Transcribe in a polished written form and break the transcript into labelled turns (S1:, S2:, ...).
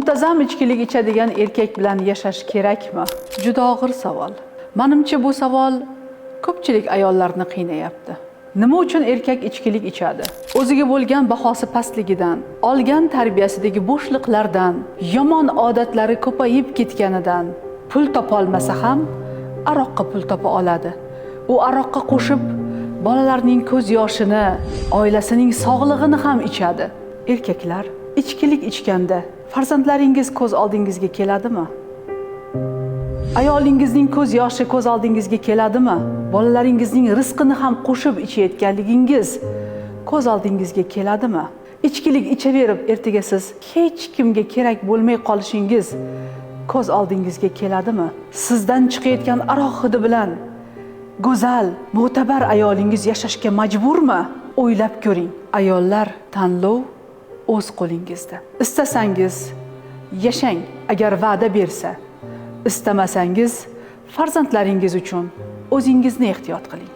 S1: Muntazam ichkilik ichadigan erkak bilan yashash kerakmi? Juda og'ir savol. Menimcha bu savol ko'pchilik ayollarni qiynayapti. Nima uchun erkak ichkilik ichadi? O'ziga bo'lgan bahosi pastligidan, olgan tarbiyasidagi bo'shliqlardan, yomon odatlari ko'payib ketganidan, pul topa olmasa ham aroqqa pul topa oladi. U aroqqa qo'shib bolalarning ko'z yoshini, oilasining sog'lig'ini ham ichadi. Erkaklar, ichkilik ichganda farzandlaringiz ko'z oldingizga keladimi? Ayolingizning ko'z yoshi ko'z oldingizga keladimi? Bolalaringizning rizqini ham qo'shib ichayotganligingiz ko'z oldingizga keladimi? Ichkilik ichaverib, ertaga siz hech kimga kerak bo'lmay qolishingiz ko'z oldingizga keladimi? Sizdan chiqayotgan aroq hidi bilan go'zal, mo'tabar ayolingiz yashashga majburmi? O'ylab ko'ring. Ayollar, tanlov o'z qo'lingizda. Istasangiz yashang, agar va'da bersa. Istamasangiz farzandlaringiz uchun o'zingizni ehtiyot qiling.